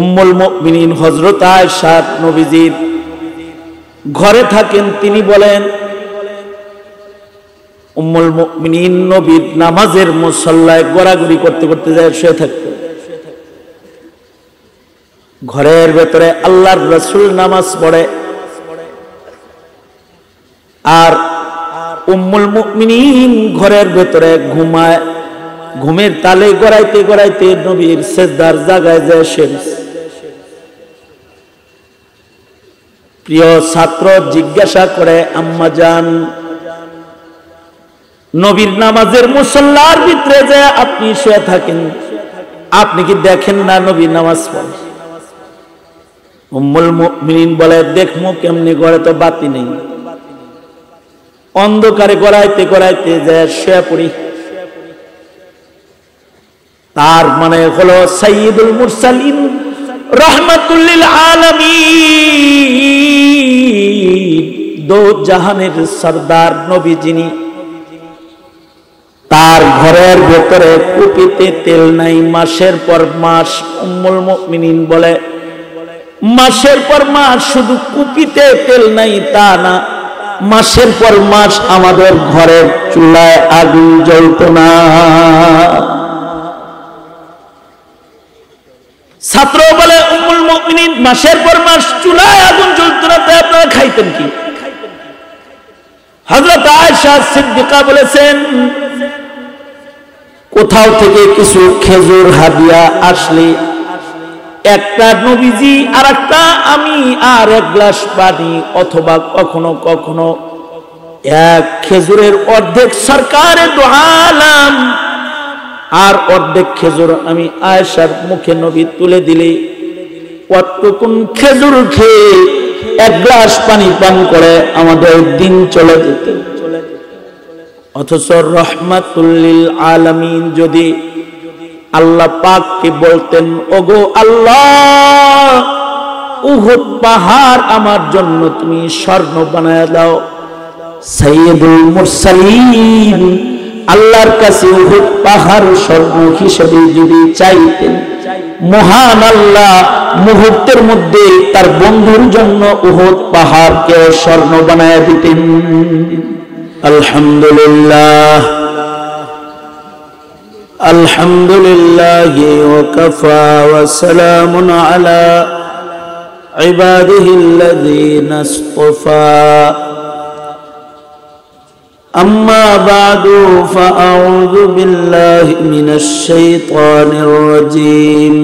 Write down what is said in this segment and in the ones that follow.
উম্মুল মুমিনিন হযরত আয়েশা নবীজির ঘরে থাকেন। তিনি বলেন, উম্মুল মুমিনিন নবীর নামাজের মুসল্লায় গড়াগড়ি করতে করতে যায় শুয়ে থাকতেন। ঘরের ভেতরে আল্লাহর রাসূল নামাজ পড়ে, আর উম্মুল মুমিনিন ঘরের ভেতরে ঘুমায়। ঘুমের তালে গড়াইতে গড়াইতে নবীর সিজদার জায়গায় যায় শেষ। প্রিয় ছাত্র জিজ্ঞাসা করে, আম্মা জান, নবীর নামাজের মুসল্লার ভিতরে যে আপনি শুয়ে থাকেন, আপনি কি দেখেন না নবী নামাজ পড়ে? উম্মুল মুমিনিন বলে, দেখমু কেমনে, ঘরে তো বাতি নেই। অন্ধকারে গড়াইতে গড়াইতে যে শুয়ে পড়ি। তার মানে হলো সাইয়্যিদুল মুরসালিন রাহমাতুল লিল আলামিন, দো জাহানের সরদার নবী যিনি, তার ঘরের ভেতরে কুপিতে তেল নাই, মাসের পর মাস। উম্মুল মুমিনিন বলে, মাসের পর মাস শুধু কুপিতে তেল নাই তা না, মাসের পর মাস আমাদের ঘরের চুলায় আগুন জ্বলত না। ছাত্র বলে, উম্মুল মুমিনিন মাসের পর মাস চুলায় আগুন জ্বলত না, তাই আপনারা খাইতেন কি? হযরত আয়েশা সিদ্দিকা বলেছেন, কোথাও থেকে কিছু খেজুর হাদিয়া আসলে একটা নবীজি আর একটা আমি আর এক গ্লাস পানি, অথবা কখনো কখনো এক খেজুরের অর্ধেক সরকারে দো আলম আর অর্ধেক খেজুর আমি আয়েশার মুখে নবী তুলে দিলে কতক্ষণ খেজুর খেয়ে এক গ্লাস পানি পান করে আমাদের দিন চলে যেত। অথচ রহমাতুল লিল আলামিন যদি আল্লাহ পাককে বলতেন, ওগো আল্লাহ, উহুদ পাহাড় আমার জন্য তুমি স্বর্ণ বানায় দাও, সাইয়্যিদুল মুরসালিন আল্লাহর কাছে উহুদ পাহাড় স্বর্ণ হিসেবে যদি চাইতেন, মহান আল্লাহ মুহূর্তের মধ্যে তার বন্ধুর জন্য উহুদ পাহাড়কে স্বর্ণ বানায় দিতেন। আলহামদুলিল্লাহ, আলহামদুলিল্লাহি ওয়া কাফা ওয়া সালামুন আলা ইবাদিহিল্লাযীনা ইসতাফা। أما بعد فأعوذ بالله من الشيطان الرجيم.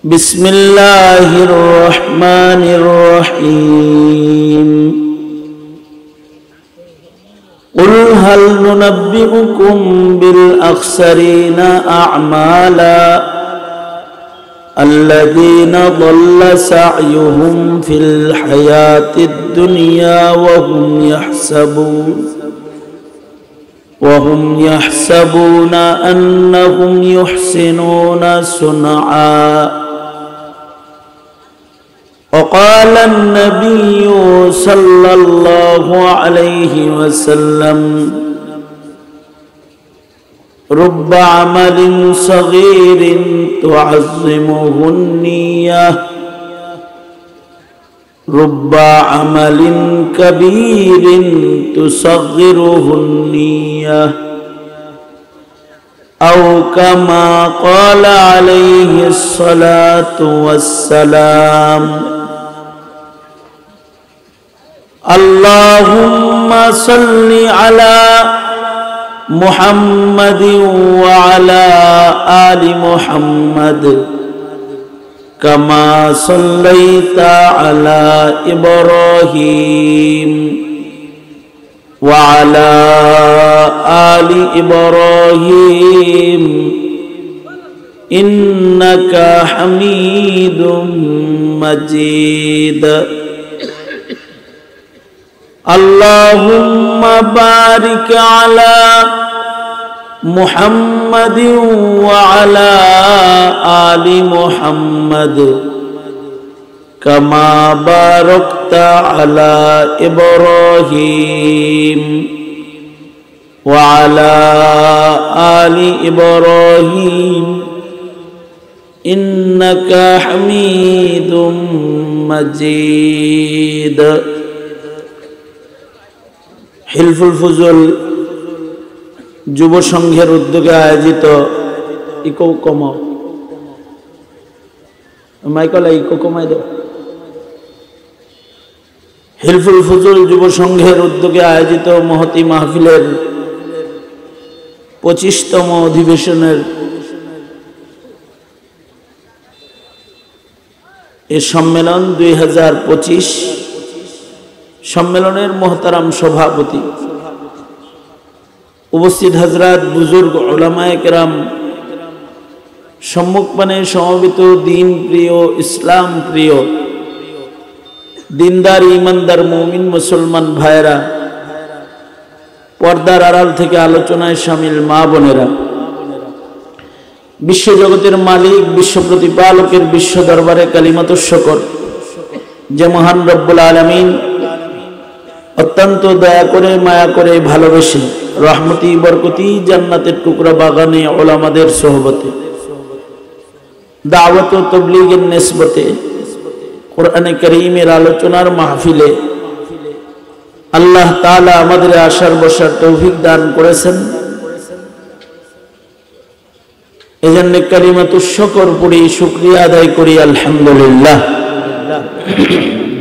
بسم الله الرحمن الرحيم. قل هل ننبئكم بالأخسرين أعمالا الذين ضل سعيهم في الحياة الدنيا وهم يحسبون أنهم يحسنون صنعا. وقال النبي صلى الله عليه وسلم رب عمل صغير تعظمه النية رب عمل كبير تصغره النية أو كما قال عليه الصلاة والسلام. اللهم صل على محمد وعلى آل محمد كما صليت على إبراهيم وعلى آل إبراهيم إنك حميد مجيد. اللهم بارك على محمد وعلى آل محمد كما باركت على إبراهيم وعلى آل إبراهيم ইন্নাকা হামিদুম মাজিদ। হিলফুল ফুজুল যুব সংঘের উদ্যোগে আয়োজিত ইকো কমাও মাইকলা ইকো কমাই দাও। হিলফুল ফুজুল যুব সংঘের উদ্যোগে আয়োজিত মহতি মাহফিলের 25তম অধিবেশনের এই সম্মেলন 2025 সম্মেলনের মোহতারাম সভাপতি, উপস্থিত হযরত বুজুর্গ উলামায়ে কেরাম, সম্মুখপানে সমবেত দিন প্রিয়, ইসলাম প্রিয়, দিনদার ইমানদার মুমিন মুসলমান ভাইরা, পর্দার আড়াল থেকে আলোচনায় শামিল মা বোনেরা, বিশ্বজগতের মালিক, বিশ্ব প্রতিপালকের বিশ্ব দরবারে কালিমাতুশ শুকর যে মহান রব্বুল আলামিন অত্যন্ত দয়া করে, মায়া করে, ভালোবেসে রহমতি বরকতি জান্নাতের টুকরা বাগানে ওলামাদের সোহবতে, দাওয়াত ও তাবলীগের নিসবতে, কোরআনে কারীমের আলোচনার মাহফিলে আল্লাহ তাআলা আমাদের আসার বসার তৌফিক দান করেছেন। এজন্য কালিমাতুশ শুকর পড়ি, শুকরিয়া আদায় করি আলহামদুলিল্লাহ।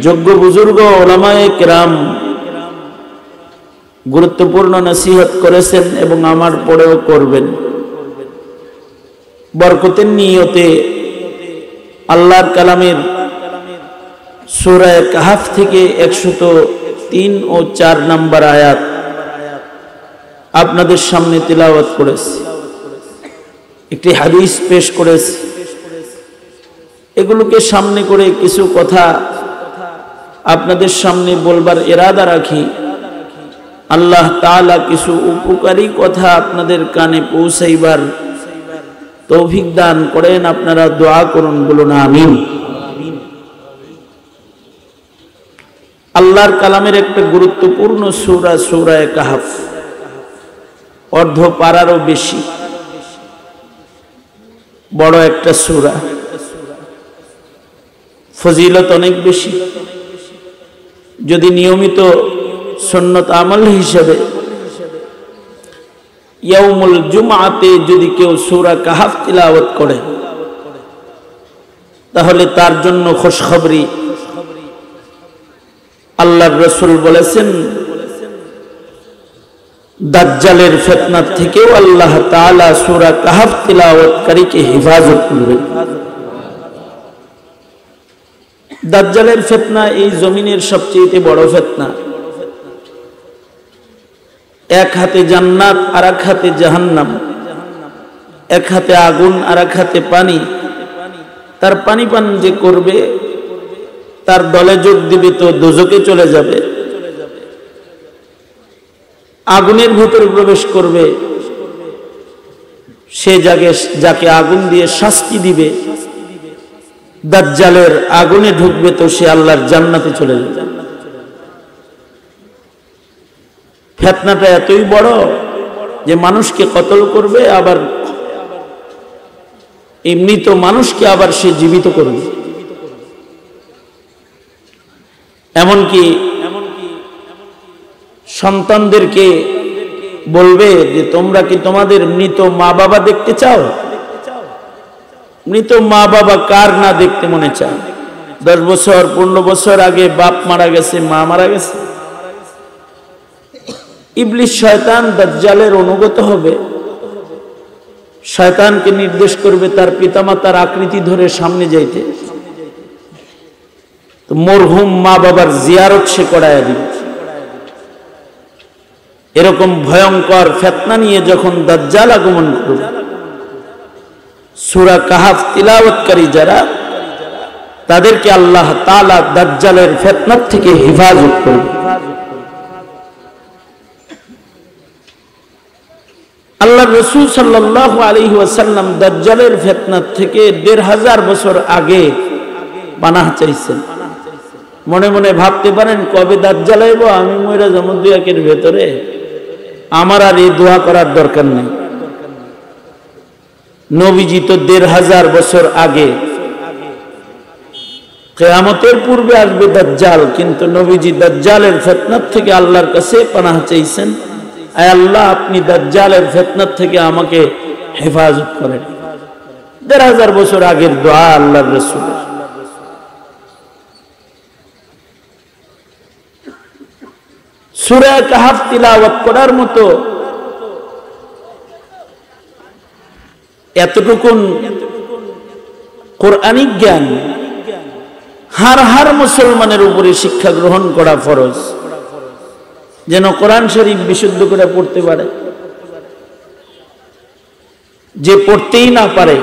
যোগ্য বুজুর্গ উলামায়ে কেরাম গুরুত্বপূর্ণ নসিহত করেছেন এবং আমার পরেও করবেন। বরকতের নিয়তে আল্লাহর কালামের সূরা কাহফ থেকে 103 ও 4 নম্বর আয়াত আপনাদের সামনে তিলাওয়াত করেছি, একটি হাদিস পেশ করেছি। এগুলোকে সামনে করে কিছু কথা আপনাদের সামনে বলবার ইরাদা রাখি। আল্লাহ তাআলা কিছু উপকারী কথা আপনাদের কানে পৌঁছাইবার তৌফিক দান করেন। আপনারা দোয়া করুন, বলুন আমিন। আল্লাহর কালামের একটা গুরুত্বপূর্ণ সূরা, সূরা কাহফ, অর্ধ পারারও বেশি বড় একটা সূরা, ফজিলত অনেক বেশি। যদি নিয়মিত সুন্নত আমল হিসেবে ইয়াউমুল জুমআতে যদি কেউ সূরা কাহফ তিলাওয়াত করে তাহলে তার জন্য খুশখবরি। আল্লাহর রাসূল বলেছেন, দাজ্জালের ফিতনা থেকেও আল্লাহ তাআলা সূরা কাহফ তিলাওয়াতকারীকে হেফাজত করবেন। দাজ্জালের ফিতনা এই জমিনের সবচেয়ে বড় ফিতনা। এক হাতে জান্নাত আর এক হাতে জাহান্নাম, এক হাতে আগুন আর এক হাতে পানি। তার পানি পান যে করবে তার দলে যোগ দিবে তো দোজকে চলে যাবে। আগুনের ভিতরে প্রবেশ করবে সে যাকে আগুন দিয়ে শাস্তি দিবে, দাজ্জালের আগুনে ঢুকবে তো সে আল্লাহর জান্নাতে চলে যাবে। ফিতনাটা এতই বড় যে মানুষকে কতল করবে, আবার এমনি তো মানুষকে আবার সে জীবিত করবে। এমনকি সন্তানদেরকে বলবে যে তোমরা কি তোমাদের মৃত মা বাবা দেখতে চাও? মৃত মা বাবা কার না দেখতে মনে চায়? 10 বছর 15 বছর আগে বাপ মারা গেছে, মা মারা গেছে। ইবলিস শয়তান দাজ্জালের অনুগত হবে, শয়তানকে নির্দেশ করবে তার পিতামাতার আকৃতি ধরে সামনে যাইতে, তো মরহুম মা বাবার জিয়ারত সে করায় দিবে। এরকম ভয়ঙ্কর ফিতনা নিয়ে যখন দাজ্জাল আগমন করবে, সূরা কাহফ তিলাওয়াতকারী যারা, তাদেরকে আল্লাহ তাআলা দাজ্জালের ফিতনা থেকে হেফাজত করবে। আল্লাহর রাসূল সাল্লাল্লাহু আলাইহি ওয়াসাল্লাম দাজ্জালের ফিতনা থেকে 1500 বছর আগে পানাহ চাইছেন। মনে মনে ভাবতে পারেন কবে দাজ্জাল আইব, আমি মইরা যাবো 2-1 ভেতরে, আমার আর এই দোয়া করার দরকার নেই। নবীজি তো ১৫০০ বছর আগে, কিয়ামতের পূর্বে আসবে দাজ্জাল, কিন্তু নবীজি দাজ্জালের ফিতনার থেকে আল্লাহর কাছে পানাহ চাইছেন, আয় আল্লাহ আপনি দাজ্জালের ফিতনার থেকে আমাকে হেফাজত করেন। ১৫০০ বছর আগের দোয়া আল্লাহর রাসূলের। সূরা কাহফ তিলাওয়াত করার মতো এতটুকুন কোরআনিক জ্ঞান হার মুসলমানের উপরে শিক্ষা গ্রহণ করা ফরজ, যেন কোরআন শরীফ বিশুদ্ধ করে পড়তে পারে। যে পড়তেই না পারে,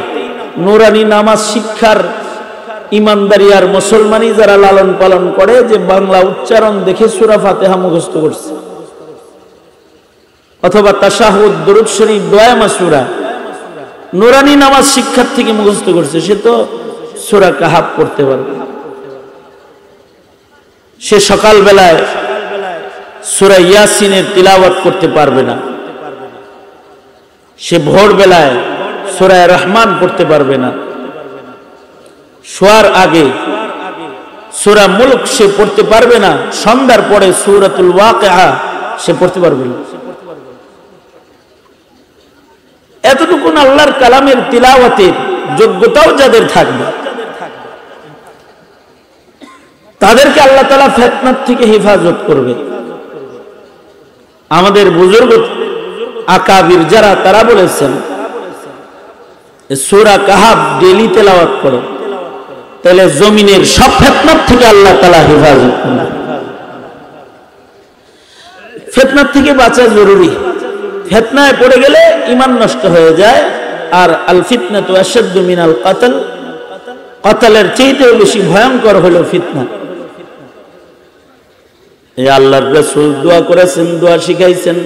নুরানি নামাজ শিক্ষার ইমানদারি আর মুসলমানি যারা লালন পালন করে, যে বাংলা উচ্চারণ দেখে সূরা ফাতিহা মুখস্থ করছে, অথবা তাশাহুদ, দুরূদ শরীফ, দোয়া মাসুরা নুরানি নামাজ শিক্ষার থেকে মুখস্থ করছে, সে তো সূরা কাহফ পড়তে পারবে। সে সকাল বেলায় সূরা ইয়াসিনের তিলাওয়াত করতে পারবে না, সে ভোর বেলায় সূরা রহমান পড়তে পারবে না, শোয়ার আগে সূরা মুলক সে পড়তে পারবে না, সন্ধ্যার পরে সূরাতুল ওয়াকিআ সে পড়তে পারবে না। এতটুকুন আল্লাহর কালামের তিলাওয়াতের যোগ্যতাও যাদের থাকবে, তাদেরকে আল্লাহ তাআলা ফিতনার থেকে হেফাজত করবে। আমাদের বুজুর্গ আকাবির যারা, তারা বলেছেন সূরা কাহফ ডেইলি তেলাওয়াত করো, তাহলে জমিনের সব ফিতনার থেকে আল্লাহ তাআলা হেফাজত করবে। ফিতনার থেকে বাঁচা জরুরি, ফিতনায় পড়ে গেলে ঈমান নষ্ট হয়ে যায়। আর আল ফিতনাতু আশাদ্দু মিনাল কাতল, কাতলের চাইতেও বেশি ভয়ঙ্কর হলো ফিতনা। এই আল্লাহর রাসূল দোয়া করেছেন, দোয়া শিখাইছেন,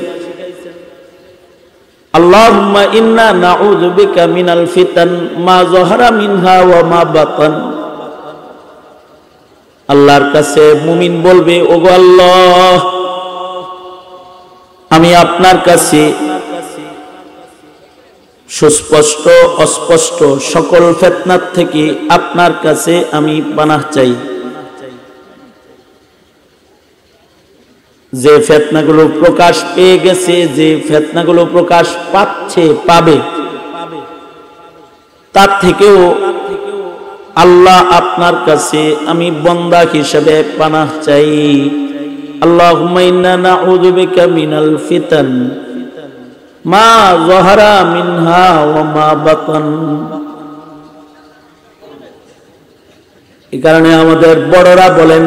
আল্লাহুম্মা ইন্না নাউযু বিকা মিনাল ফিতান মা যাহারা মিনহা ওয়া মা বাতান। আল্লাহর কাছে মুমিন বলবে, ওগো আল্লাহ, আমি আপনার কাছে সুস্পষ্ট অস্পষ্ট সকল ফিতনার থেকে আপনার কাছে আমি পানাহ চাই। যে ফিতনাগুলো প্রকাশ পেয়ে গেছে, যে ফিতনাগুলো প্রকাশ পাচ্ছে, পাবে, তার থেকেও আল্লাহ আপনার কাছে আমি বান্দা হিসেবে পানাহ চাই। আল্লাহুম্মা ইন্না নাউযু বিকা মিনাল ফিতান মা যাহারা মিনহা ওয়া মা বাতান। এই কারণে আমাদের বড়রা বলেন,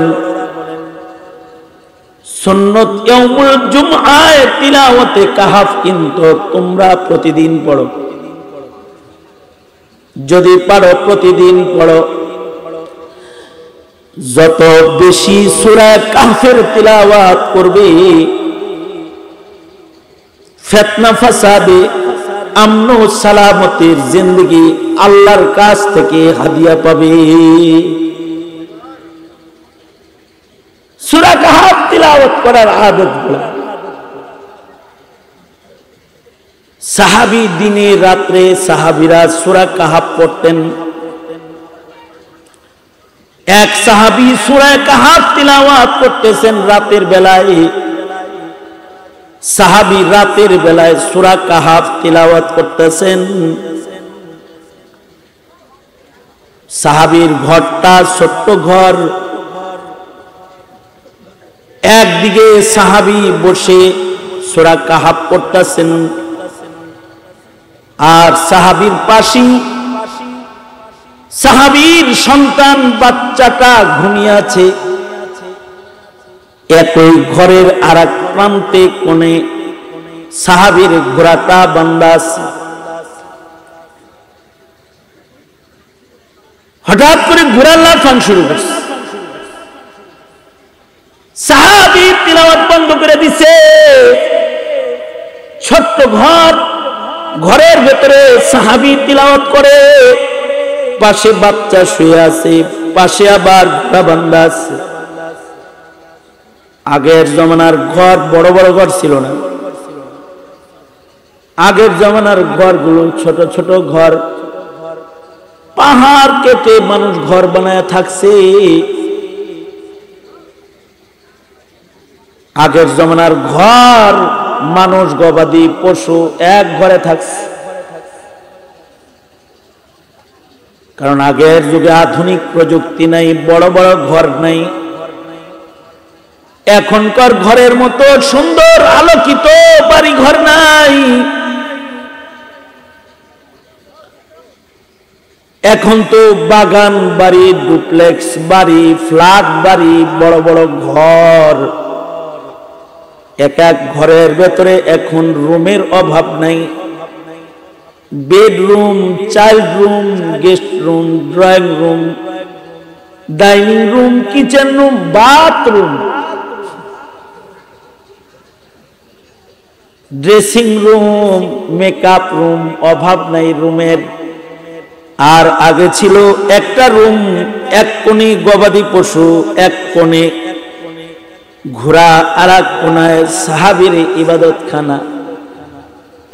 সুন্নত ইয়াউমুল জুমআয় তিলাওয়াতে কাহফ কিন্তু তোমরা প্রতিদিন পড়ো, যদি পারো প্রতিদিন পড়ো। যত বেশি সূরা কাহফের তিলাওয়াত করবে, ফিতনা ফাসাদে আমন ও সালামতের জিন্দেগি আল্লাহর কাছ থেকে হাদিয়া পাবে। সূরা কাহফ তিলাওয়াত করার আদত গড়া। সাহাবী দিনে রাত্রে সাহাবীরা সূরা কাহফ পড়তেন। এক সাহাবী সূরা কাহফ তিলাওয়াত করতেছেন রাতের বেলায়। সাহাবী রাতের বেলায় সূরা কাহফ তিলাওয়াত করতেছেন। সাহাবীর ঘরটা ছোট্ট ঘর, একদিকে সাহাবী বসে সূরা কাহফ পড়তেছেন, আর সাহাবীর পাশে সাহাবীর সন্তান বাচ্চাটা ঘুমিয়ে আছে। একই ঘরের আরেক প্রান্তে কোণে সাহাবীর ঘোড়াটা বান্ধা আছে। হঠাৎ করে ঘোড়া লাফান শুরু করছে। সাহাবী তিলাওয়াত বন্ধ করে দিছে। ছোট্ট ঘর, ঘরের ভেতরে সাহাবী তিলাওয়াত করে, পাশে বাচ্চা শুয়ে আছে, পাশে আবার ঘোড়া বান্ধা আছে। আগের জমানার ঘর বড় বড় ঘর ছিল না, আগের জমানার ঘরগুলো ছোট ছোট ঘর, পাহাড় কেটে মানুষ ঘর বানায় থাকছে। আগের জমানার ঘর, মানুষ গবাদি পশু এক ঘরে থাকছে। কারণ আগের যুগে আধুনিক প্রযুক্তি নাই, বড় বড় ঘর নাই। এখনকার ঘরের মতো সুন্দর আলোকিত বাড়ি ঘর নাই। এখন তো বাগান বাড়ি, ডুপ্লেক্স বাড়ি, ফ্ল্যাট বাড়ি, বড় বড় ঘর। এক এক ঘরের ভেতরে এখন রুমের অভাব নাই। Bedroom, child room, guest room, drawing room, dining room, kitchen room, bathroom, dressing room, makeup room, অভাব নাই রুমের। আর আগে ছিল একটা রুম, এক কোণে গবাদি পশু, এক কোণে ঘোড়া, আর এক কোণায় সাহাবীর ইবাদতখানা,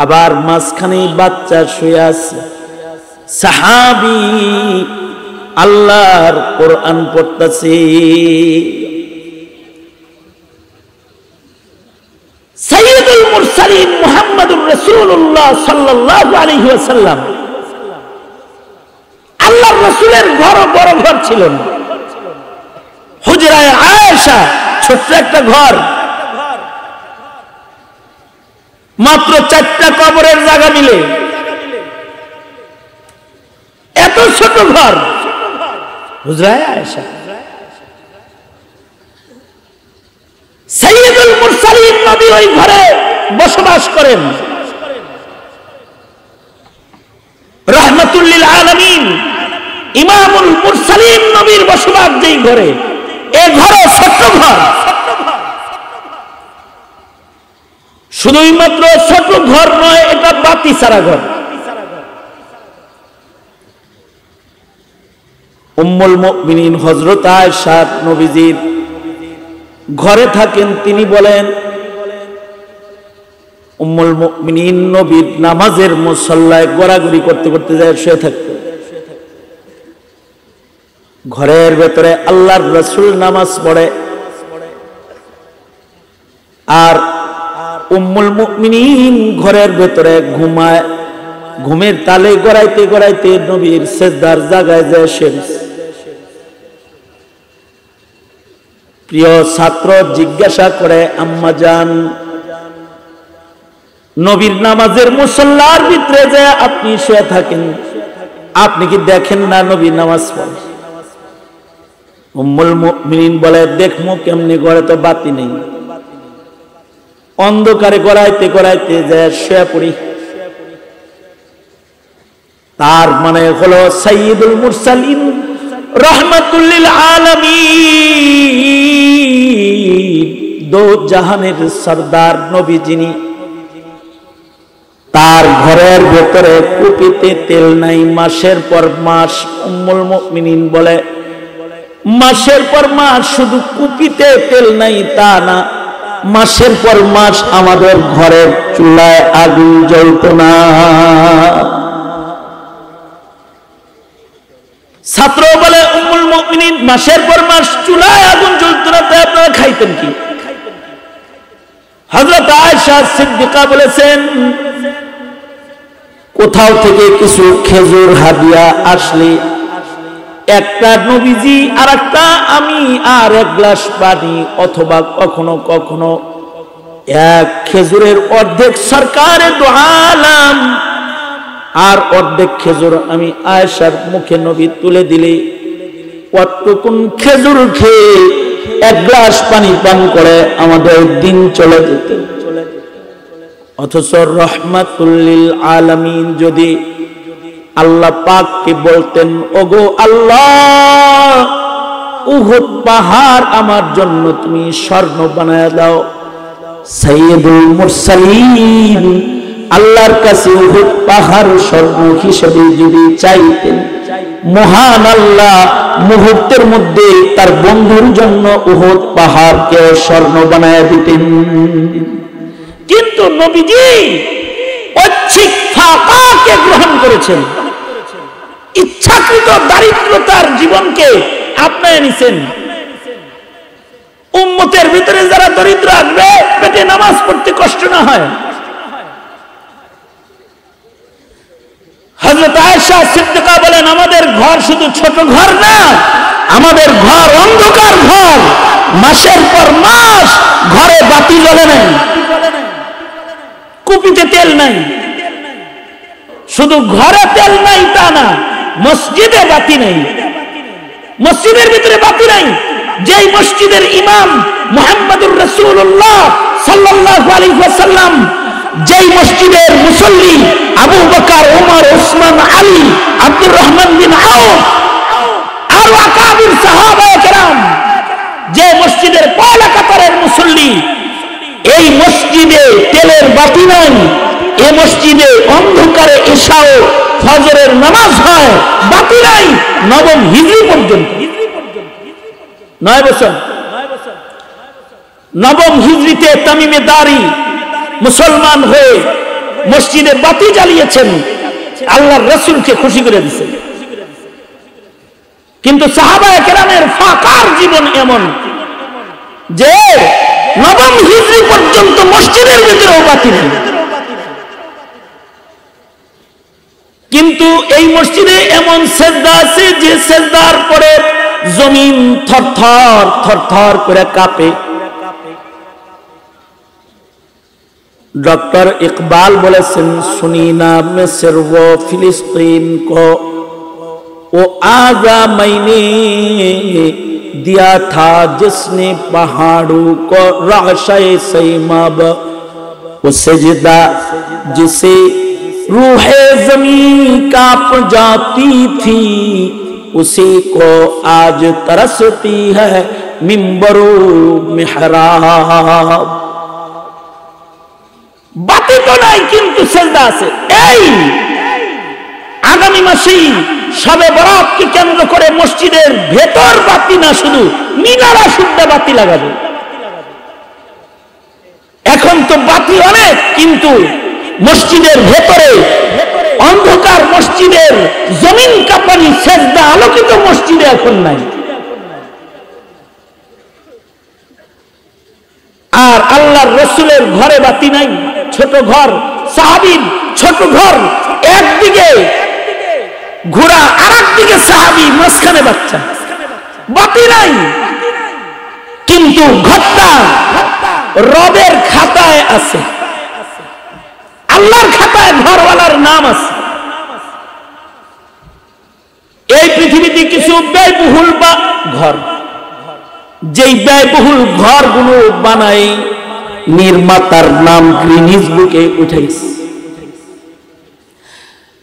আবার মাঝখানে বাচ্চা শুয়ে আছে। সাহাবী আল্লাহর কোরআন পড়তেছে। সাইয়্যিদুল মুরসালিন মুহাম্মদুর রাসূলুল্লাহ সাল্লাল্লাহু আলাইহি ওয়াসাল্লাম, আল্লাহর রাসূলের ঘর বড় ঘর ছিল না। হুজরায়ে আয়েশা ছোট্ট একটা ঘর, মাত্র 4টা কবরের জায়গা মিলে এত ছোট ঘর। হুজরায়ে আয়েশা, সাইয়্যিদুল মুরসালিন নবী ওই ঘরে বসবাস করেন। রাহমাতুল লিল আলামিন ইমামুল মুরসালিন নবীর বসবাস যেই ঘরে, এই ঘরে ছোট ঘর। শুধুই মাত্র ছোট ঘর নয়, এটা বাতি ছাড়া ঘর। উম্মুল মুমিনিন হযরত আয়েশা নবীজির ঘরে থাকেন। তিনি বলেন, উম্মুল মুমিনিন নবীর নামাজের মুসল্লায় গড়াগড়ি করতে করতে যায় শুয়ে থাকতেন। ঘরের ভেতরে আল্লাহর রাসূল নামাজ পড়ে, আর উম্মুল মুমিনিন ঘরের ভেতরে ঘুমায়। ঘুমের তালে গড়াইতে গড়াইতে নবীর সিজদার জায়গায় যায় শেষ। প্রিয় ছাত্র জিজ্ঞাসা করে, আম্মা জান, নবীর নামাজের মুসল্লার ভিতরে যে আপনি শুয়ে থাকেন, আপনি কি দেখেন না নবী নামাজ পড়ে? উম্মুল মুমিনিন বলে, দেখমু কেমনে, ঘরে তো বাতি নেই। অন্ধকারে গড়াইতে গড়াইতে যায় শুয়ে পড়ি। তার মানে হলো সাইয়্যিদুল মুরসালিন রাহমাতুল লিল আলামিন, দো জাহানের সরদার নবী যিনি, তার ঘরের ভেতরে কুপিতে তেল নাই। মাসের পর মাস, উম্মুল মুমিনিন বলে, মাসের পর মাস শুধু কুপিতে তেল নাই তা না, মাসের পর মাস আমাদের ঘরের চুলায় আগুন জ্বলত না। ছাত্র বলে, উম্মুল মুমিনিন, মাসের পর মাস চুলায় আগুন জ্বলত না, তাই আপনারা খাইতেন কি? হযরত আয়েশা সিদ্দিকা বলেছেন, কোথাও থেকে কিছু খেজুর হাদিয়া আসলে একটা নবীজি আর একটা আমি আর এক গ্লাস পানি, অথবা কখনো কখনো এক খেজুরের অর্ধেক সরকারে দো আলম আর অর্ধেক খেজুর আমি আয়েশার মুখে নবী তুলে দিলে কতক্ষণ খেজুর খেয়ে এক গ্লাস পানি পান করে আমাদের দিন চলে যেত। অথচ রহমাতুল লিল আলামিন যদি আল্লাহ পাককে বলতেন, ওগো আল্লাহ, উহুদ পাহাড় আমার জন্য তুমি স্বর্ণ বানায় দাও, সাইয়্যিদুল মুরসালিন আল্লাহর কাছে উহুদ পাহাড় স্বর্ণ হিসেবে যদি চাইতেন, মহান আল্লাহ মুহূর্তের মধ্যে তার বন্ধুর জন্য উহুদ পাহাড়কে স্বর্ণ বানায় দিতেন। কিন্তু নবীজি ফাঁকাকে গ্রহণ করেছেন, ইচ্ছাকৃত দারিদ্রতার জীবনকে আপনায় নিছেন। উম্মতের ভিতরে যারা দরিদ্র আসবে, পেটে নামাজ পড়তে কষ্ট না হয়। হযরত আয়েশা সিদ্দিকা বলেন, আমাদের ঘর শুধু ছোট ঘর না, আমাদের ঘর অন্ধকার ঘর। মাসের পর মাস ঘরে বাতি জ্বলে নাই, কুপিতে তেল নাই। শুধু ঘরে তেল নাই তা না, মসজিদে বাতি নাই, মসজিদের ভিতরে বাতি নাই। যেই মসজিদের ইমাম মুহাম্মদুর রাসূলুল্লাহ সাল্লাল্লাহু আলাইহি ওয়াসাল্লাম, যেই মসজিদের মুসল্লি আবু বকর, ওমর, ওসমান, আলী, আব্দুর রহমান বিন আউফ আর আকাবির সাহাবায়ে কেরাম, যে মসজিদের পয়লা কাতারের মুসল্লি, এই মসজিদে তেলের বাতি নাই। এই মসজিদে অন্ধকারে ইশা ও ফজরের নামাজ হয়, বাতি নাই। নবম হিজরি পর্যন্ত 9 বছর। নবম হিজরিতে তামিমে দারি মুসলমান হয়ে মসজিদে বাতি জ্বালিয়েছেন, আল্লাহর রাসূলকে খুশি করে দিয়েছেন। কিন্তু সাহাবায়ে কেরামের ফাকার জীবন এমন যে নবম হিজরি পর্যন্ত মসজিদের ভিতরেও বাতি নেই। কিন্তু এই মসজিদে এমন সেজদা আছে যে সেজদার পরে জমিন থরথর থরথর করে কাঁপে। डॉक्टर इकबाल बोले सुनीना मिस्र वो फिलिस्तीन को वो आजा मैंने दिया था जिसने पहाड़ों को राशे सैमाब, वो सजदा जिसे रूहे ज़मीन कांप जाती थी, उसी को आज तरसती है मिंबरो मिहराब। বাতি তো নাই কিন্তু সেজদা আছে। এই আগামী মাসেই শবে বরাতকে কেন্দ্র করে মসজিদের ভেতর বাতি না, শুধু মিনারা শুদ্ধ বাতি লাগাবে। এখন তো বাতি অনেক, কিন্তু মসজিদের ভেতরে অন্ধকার, মসজিদের জমিন কাঁপানি সেজদা আলোকিত মসজিদে এখন নাই। আর আল্লাহর রাসূলের ঘরে বাতি নাই, ছোট ঘর। সাহাবীর ছোট ঘর, একদিকে ঘোড়া, আরেকদিকে সাহাবী, মাঝখানে বাচ্চা, বাতি নাই। কিন্তু ঘরটা রবের খাতায় আছে, আল্লাহর খাতায় ঘরওয়ালার নাম আছে। এই পৃথিবীতে কিছু ব্যয়বহুল বা ঘর, যেই ব্যয়বহুল ঘরগুলো বানায় নির্মাতার নাম গ্রিনিজ বুকে উঠে গেছে।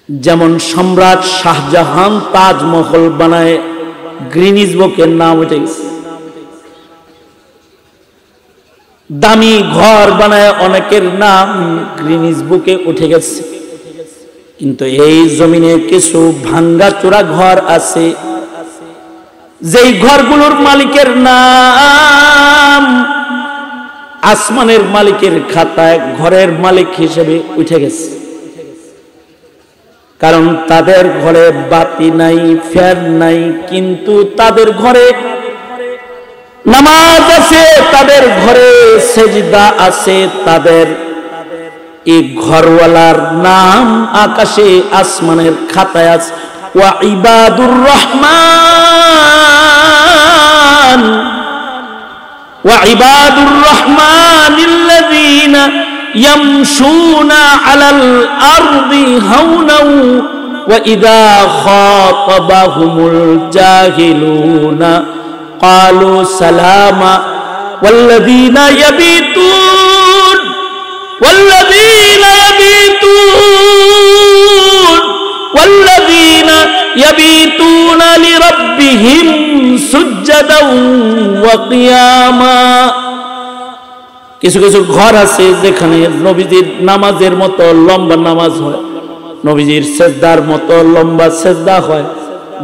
যেমন সম্রাট শাহজাহান তাজমহল বানায়, গ্রিনিজ বুকের নাম উঠে গেছে। দামি ঘর বানায় অনেকের নাম গ্রিনিজ বুকে উঠে গেছে। কিন্তু এই জমিনে কিছু ভাঙ্গা চোরা ঘর আছে, যেই ঘরগুলোর মালিকের নাম আসমানের মালিকের খাতায় ঘরের মালিক হিসেবে উঠে গেছে। কারণ তাদের ঘরে বাতি নাই, ফ্যান নাই, কিন্তু তাদের ঘরে নামাজ আছে, তাদের ঘরে সেজদা আছে। তাদের এই ঘরওয়ালার নাম আকাশে আসমানের খাতায় আছে। ওয়া ইবাদুর রহমান وعباد الرحمن الذين يمشون على الأرض هونا وإذا خاطبهم الجاهلون قالوا سلاما والذين يبيتون يبيتون لربهم سجدا وقياما। কিছু কিছু ঘর আছে যেখানে নবীজির নামাজের মতো লম্বা নামাজ হয়, নবীজির সেজদার মতো লম্বা সেজদা হয়।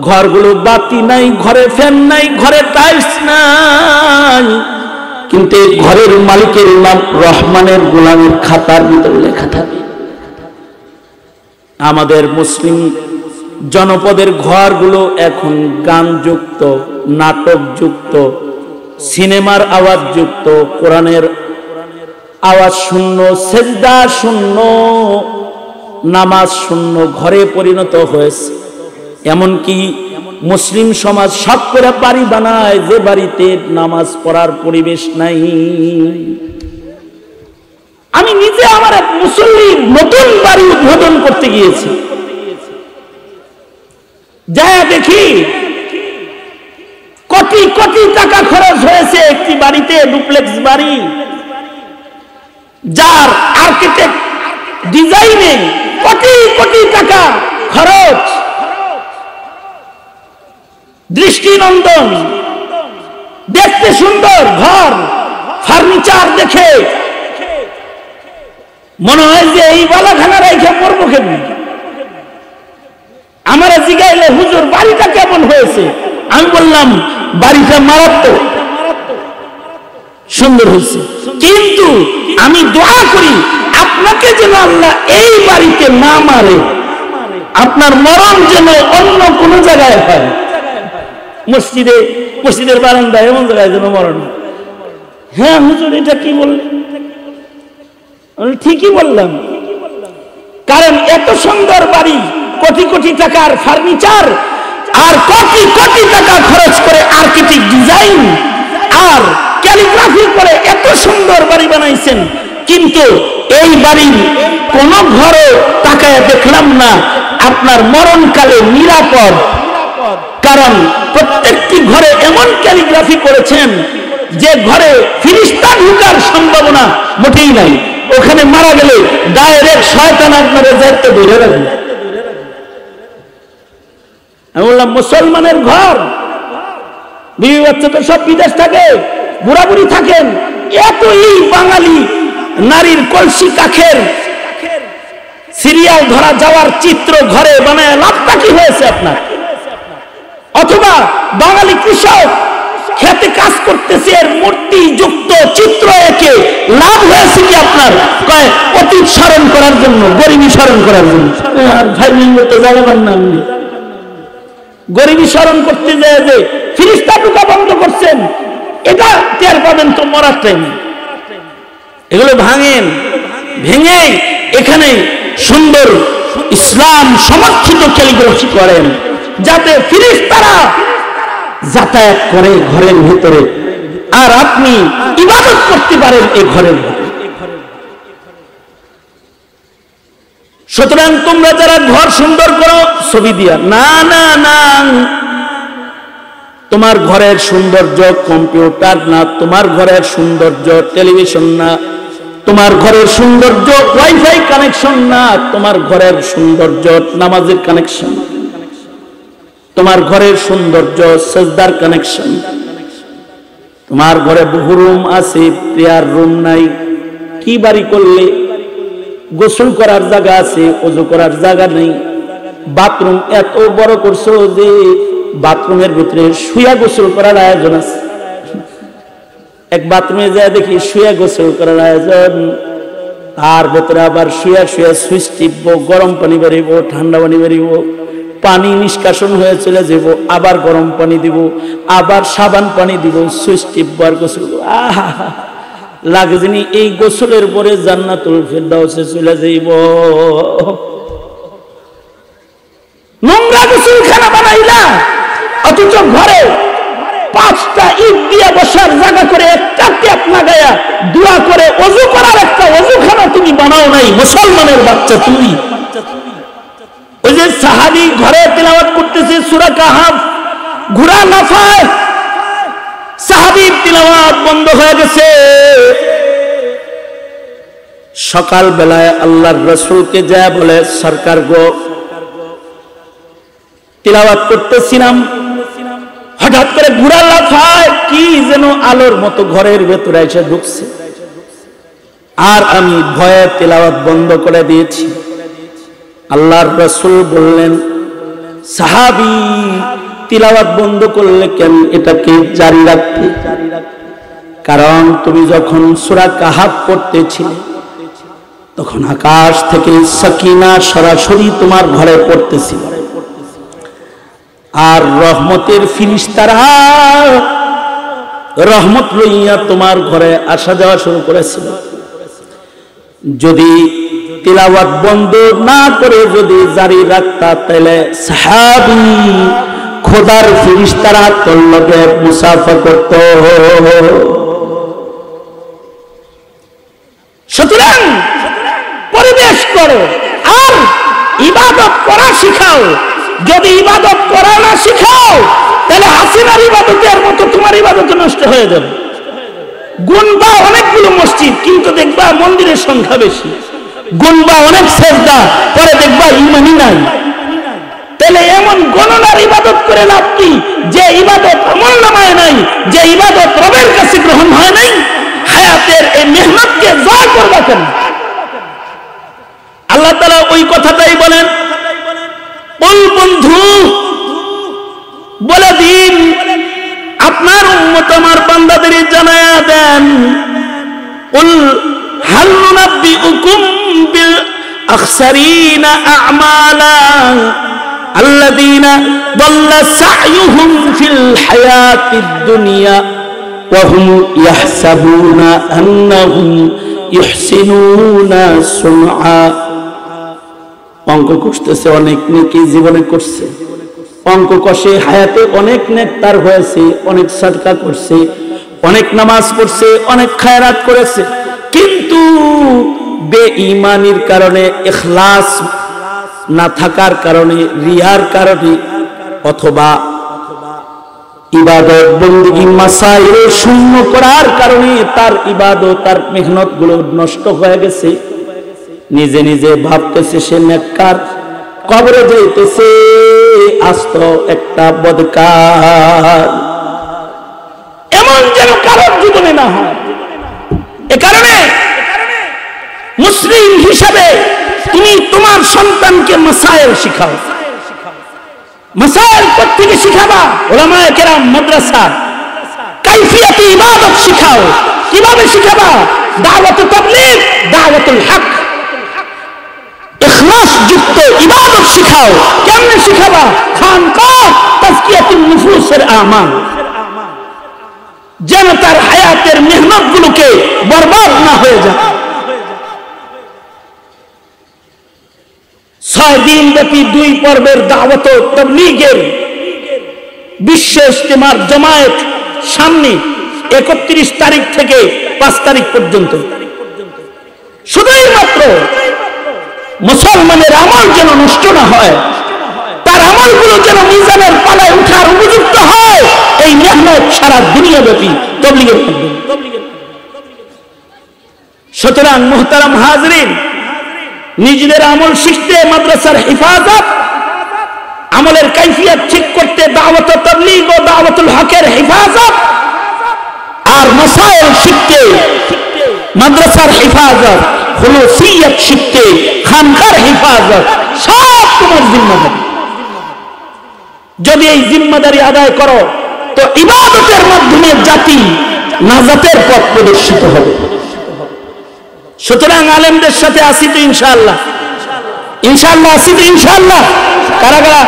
ঘরগুলো বাতি নাই, ঘরে ফ্যান নাই, ঘরে টাইলস নাই, কিন্তু ঘরের মালিকের নাম রহমানের গোলামের খাতার ভিতরে লেখা থাকে। আমাদের মুসলিম জনপদের ঘরগুলো এখন গানযুক্ত, নাটকযুক্ত, সিনেমার আওয়াজ যুক্ত, কোরআনের আওয়াজ শূন্য, সেজদা শূন্য, নামাজ শূন্য ঘরে পরিণত হয়েছে। এমনকি মুসলিম সমাজ সব করে বাড়ি বানায় যে বাড়িতে নামাজ পড়ার পরিবেশ নাই। আমি নিজে আমার এক মুসল্লির নতুন বাড়ি উদ্বোধন করতে গিয়েছি, যা দেখি কোটি কোটি টাকা খরচ হয়েছে একটি বাড়িতে, ডুপ্লেক্স বাড়ি, যার আর্কিটেক্ট ডিজাইনে কোটি কোটি টাকা খরচ, দৃষ্টিনন্দন, দেখতে সুন্দর ঘর, ফার্নিচার দেখে মনে হয় যে এই বালাখানা রেখে পড়বো কেমন। আমার জিজ্ঞাইলে হুজুর বাড়িটা কেমন হয়েছে, আমি বললাম বাড়িটা মারাত্মক, সুন্দর হয়েছে, কিন্তু আমি দোয়া করি আপনাকে যেন আল্লাহ এই বাড়িতে না মারে, আপনার মরণ যেন অন্য কোন জায়গায় হয়, মসজিদের বারান্দায় এমন জায়গায় যেন মরণ। হ্যাঁ হুজুর এটা কি বললেন? ঠিকই বললাম, কারণ এত সুন্দর বাড়ি, কোটি কোটি টাকার ফার্নিচার আর কোটি কোটি টাকা খরচ করে আর্কিটেক্ট ডিজাইন আর ক্যালিগ্রাফি করে এত সুন্দর বাড়ি বানাইছেন, কিন্তু এই বাড়ির কোন ঘরে তাকায় দেখলাম না আপনার মরণকালে নিরাপদ। কারণ প্রত্যেকটি ঘরে এমন ক্যালিগ্রাফি করেছেন যে ঘরে ফিরিস্তা ঢুকার সম্ভাবনা মোটেই নাই। ওখানে মারা গেলে ডাইরেক্ট শয়তান আপনারা যাইতে ধরে রাখবে। আমি বললাম মুসলমানের ঘর, বিবি বাচ্চা তো সব বিদেশ থাকে, বুড়া বুড়ি থাকেন, এত এই বাঙালি নারীর কলসি কাখের সিরিয়াল ধরা যাওয়ার চিত্র ঘরে বানায় লাভটা কি হয়েছে আপনার? অথবা বাঙালি কৃষক খেতে কাজ করতেছে, এর মূর্তি যুক্ত চিত্র একে লাভ হয়েছে কি আপনার? কয় অতীত স্মরণ করার জন্য, গরিবী স্মরণ করার জন্য। আর ভাই তো জানাবেন না, গরিবী স্মরণ করতে যায় যে ফিরিস্তা ঢুকা বন্ধ করছেন, এটা টের পাবেন তো মরার টাইম। এগুলো ভাঙেন, ভেঙে এখানে সুন্দর ইসলাম সমর্থিত ক্যালিগ্রাফি করেন, যাতে ফিরিস্তারা যাতায়াত করে ঘরের ভিতরে, আর আপনি ইবাদত করতে পারেন এই ঘরের ভিতরে। সুতরাং তোমরা যারা ঘর সুন্দর করো ছবি দিয়া, না না না, তোমার ঘরের সৌন্দর্য কম্পিউটার না, তোমার ঘরের সৌন্দর্য টেলিভিশন না, তোমার ঘরের সৌন্দর্য ওয়াইফাই কানেকশন না, তোমার ঘরের সৌন্দর্য নামাজের কানেকশন, তোমার ঘরের সৌন্দর্য সেজদার কানেকশন। তোমার ঘরে বহু রুম আছে, প্রেয়ার রুম নাই। কি বাড়ি করলে? গোসল করার জায়গা আছে, ওযু করার জায়গা নেই। বাথরুম এত বড় করছো যে বাথরুমের ভিতরে শুয়া গোসল করার আয়োজন আছে। এক বাথরুমে যায় দেখি শুয়া গোসল করার আয়োজন, তার ভেতরে আবার শুয়া শুয়া সুইচ টিপবো, গরম পানি বেরিব, ঠান্ডা পানি বেরিব, পানি নিষ্কাশন হয়ে চলে যাব, আবার গরম পানি দিব, আবার সাবান পানি দিব, সুইচ টিপবো আর গোসল। আহা লাগে যিনি এই গোসলের পরে জান্নাতুল ফেরদাউসে চলে যাইব। নোংরা গোসলখানা বানাইলা, অথচ ঘরে 5টা ইট দিয়ে বসার জায়গা করে একটা ট্যাপ লাগায়া দোয়া করে ওযু করার একটা ওযুখানা তুমি বানাও নাই। মুসলমানের বাচ্চা তুমি। ওই যে সাহাবী ঘরে তিলাওয়াত করতেছে সূরা কাহফ, ঘোড়া লাফায়, সাহাবীর তিলাওয়াত বন্ধ হয়ে গেছে। সকাল বেলায় আল্লাহর রাসূলকে যায় বলে, সরকার গো তিলাওয়াত করতেছিলাম, হঠাৎ করে ঘোড়া লাফায়, কি যেন আলোর মতো ঘরের ভেতরে এসে ঢুকছে, আর আমি ভয়ে তিলাওয়াত বন্ধ করে দিয়েছি। আল্লাহর রাসূল বললেন, সাহাবী তিলাওয়াত বন্ধ করলে কেন? এটাকে জারি রাখতে। কারণ তুমি যখন সূরা কাহফ পড়তেছিলে তখন আকাশ থেকে সাকিনা সরাসরি তোমার ঘরে পড়তেছিল, আর রহমতের ফিরিস্তারা রহমত লইয়া তোমার ঘরে আসা যাওয়া শুরু করেছিল। যদি তিলাওয়াত বন্ধ না করে যদি জারি রাখতা, তাহলে সাহাবী খোদার ফিরিস্তারা তোর লগে মুসাফা করত। সুতরাং পরিবেশ করো আর ইবাদত করা শিখাও। যদি ইবাদত করা না শিখাও, তাহলে হাসিনার ইবাদতের মতো তোমার ইবাদত নষ্ট হয়ে যাবে। গুনবা অনেকগুলো মসজিদ, কিন্তু দেখবা মন্দিরের সংখ্যা বেশি। গুনবা অনেক সেজদা, পরে দেখবা ইমানই নাই। তাহলে এমন গণনার ইবাদত করে লাভ কি, যে ইবাদত আমল নামায় নাই, যে ইবাদত রবের কাছে গ্রহণ হয় নাই? হায়াতের এই মেহনতকে জয় করবা কেন? আল্লাহ তাআলা ওই কথাটাই বলেন, বল বন্ধু বলে দিন আপনার উম্মত আমার বান্দাদের জানায়া দেন, কুল হাল নুনাব্বিউকুম বিল আখসারিনা আ'মালা আল্লাযীনা দাল্লা সা'য়ুহুম ফিল হায়াতিদ দুনিয়া ওয়া হুম ইয়াহসাবুনা আন্নাহুম ইহসিনুনা সুনআ। অঙ্ক কষতেছে, অনেক নেকি জীবনে করছে, অঙ্ক কষে হায়াতে অনেক নেক তার হয়েছে, অনেক সাদকা করছে, অনেক নামাজ পড়ছে, অনেক খায়রাত করেছে, কিন্তু বেঈমানির কারণে, ইখলাস না থাকার কারণে, রিয়ার কারণে, অথবা ইবাদত বন্দেগী মাসাইল শূন্য করার কারণে তার ইবাদত, তার মেহনত গুলো নষ্ট হয়ে গেছে। নিজে নিজে ভাবতেছে সে নেককার, কবরে যাইতেছে আস্ত একটা বদকার। এমন যেন কারোর জীবনে না হয়। এ কারণে মুসলিম হিসাবে তুমি তোমার সন্তানকে মাসাইল শিখাও। মাসাইল কোত্থেকে শিখাবা? উলামায়ে কেরাম, মাদ্রাসা। কাইফিয়াতে ইবাদত শিখাও। কিভাবে শিখাবা? দাওয়াতুত তাবলীগ, দাওয়াতুল হক, ইখলাস যুক্ত ইবাদত শিখাও। কেমনে শিখাবা? খানকাহ তাজকিয়াতুন নুফুসের আমাল, যেন তার হায়াতের মেহনত গুলোকে বরবাদ না হয়ে যায়। 6 দিন ব্যাপী 2 পর্বের দাওয়াত ও তাবলীগের বিশ্ব ইজতিমার জমায়েত সামনে 31 তারিখ থেকে 5 তারিখ পর্যন্ত। শুধুই মাত্র মুসলমানের আমল যেন নষ্ট না হয়, তার আমলগুলো যেন মিজানের পালায় উঠার উপযুক্ত হয়, এই মেহনত সারা দুনিয়া ব্যাপী তাবলীগের মাধ্যমে। সুতরাং মুহতারাম হাজরিন, নিজেদের আমল শিখতে মাদ্রাসার হিফাজত, আমলের কাইফিয়ত ঠিক করতে দাওয়াত ও তাবলীগ ও দাওয়াতুল হকের হিফাজত, আর মাসাইল শিখতে মাদ্রাসার হিফাজত, খুলুসিয়ত শিখতে খানকার হিফাজত, সব তোমার জিম্মাদারি। যদি এই জিম্মাদারি আদায় করো, তো ইবাদতের মাধ্যমে জাতি নাজাতের পথ প্রদর্শিত হবে। সুতরাং আলেমদের সাথে আসি তো ইনশাআল্লাহ, ইনশাআল্লাহ আসি তো ইনশাআল্লাহ। কারা কারা?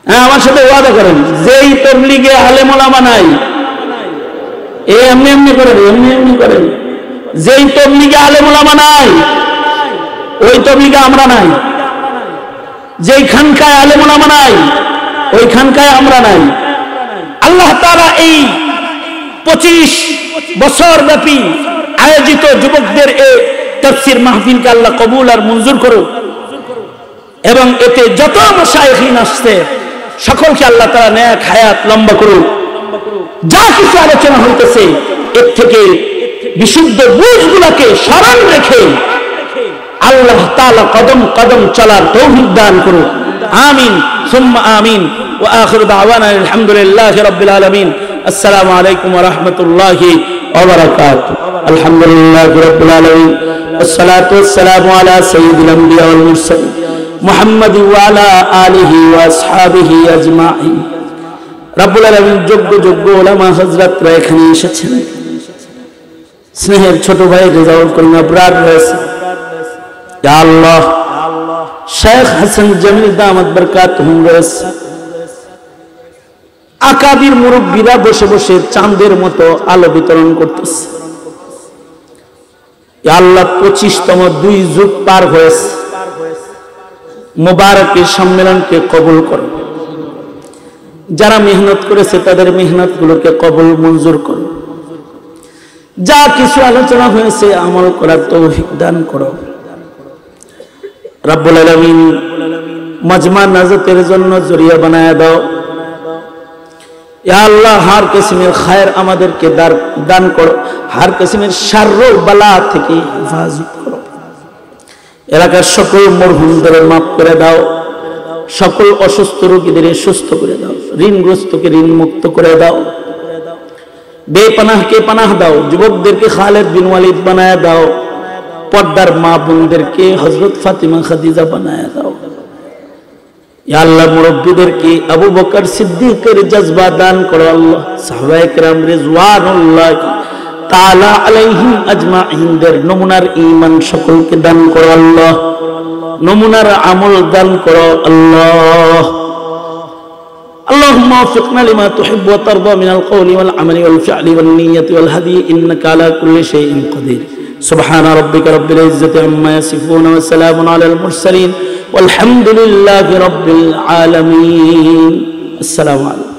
হ্যাঁ, আমার সাথে ওয়াদা করেন, যেই তাবলীগে আলেম ওলামা নাই, এমনি এমনি করেন, এমনি এমনি করেন। যেই তাবলীগে আলেম ওলামা নাই, ওই তাবলীগে আমরা নাই। যেই খানকায় আলেম ওলামা নাই, ওই খানকায় আমরা নাই। আল্লাহ তাআলা এই 25 বছর ব্যাপী আয়োজিত যুবকদের এই তাফসীর মাহফিলকে আল্লাহ কবুল আর মঞ্জুর করুক, এবং এতে যত মাশায়েখিন আসছে সকলকে আল্লাহ তাআলা নেক হায়াত লম্বা করুক। যা কিছু আলোচনা হইতেছে এর থেকে বিশুদ্ধ বুঝগুলোকে স্মরণ রেখে আল্লাহ তাআলা কদম কদম চলার তৌফিক দান করুক। আমিন সুম্মা আমিন। ওয়া আখিরু দাওয়ানা আলহামদুলিল্লাহি রাব্বিল আলামিন। আসসালামু আলাইকুম ওয়া রাহমাতুল্লাহি ওয়া বারাকাতুহু। আলহামদুলিল্লাহি রাব্বিল আলামিন। আসসালাতু ওয়াসসালামু আলা সাইয়্যিদিল আমবিয়া ওয়াল মুরসালিন মুহাম্মাদ ওয়া আলা আলিহি ওয়া আসহাবিহি আজমাইন। রব্বুল আলামিন যোগ্য যোগ্য উলামা হযরতরা এখানে এসেছেন, স্নেহের ছোট ভাই রেজাউল করিম আবরার রয়েছে। ইয়া আল্লাহ, শেখ হাসান জামিল দামাত বরকাতুহুম রয়েছে। আকাবির মুরব্বীরা বসে বসে চাঁদের মতো আলো বিতরণ করতেছে। ইয়া আল্লাহ, 25তম 2 যুগ পার হয়েছে। মুবারকের সম্মেলনকে কবুল করো। যারা মেহনত করেছে তাদের মেহনত গুলোকে কবুল মঞ্জুর করো। যা কিছু আলোচনা হয়েছে আমল করার তৌফিক দান করো। রব্বুল আলামিন মাজমা নাজাতের জন্য জরিয়া বানায় দাও। ইয়া আল্লাহ, হার কিসমের খায়ের আমাদেরকে দান করো, হার কিসমের শারর বালা থেকে হেফাজত করো। এলাকার সকল মরহুমদের মাফ করে দাও, সকল অসুস্থ রোগীদের সুস্থ করে দাও, ঋণগ্রস্তকে ঋণ মুক্ত করে দাও, বেপনাহকে পানাহ দাও, যুবকদেরকে খালেদ বিন ওয়ালিদ বানায় দাও, পর্দার মা বোনদেরকে হযরত ফাতিমা খাদিজা বানায় দাও। ইয়া আল্লাহ, মুরব্বীদেরকে আবু বকর সিদ্দিকের জজবা দান করো আল্লাহ। সাহাবায়ে কেরাম রিজওয়ানুল্লাহ তাআলা আলাইহিম আজমাইনদের নমুনার ঈমান সকলকে দান করো আল্লাহ, নমুনার আমল দান করো আল্লাহ। اللهم وفقنا لما تحب وترضى من القول والعمل والفعل والنية والهدي إنك على كل شيء قدير. سبحان ربك رب العزة عما يصفون وسلام على المرسلين والحمد لله رب العالمين. السلام عليكم.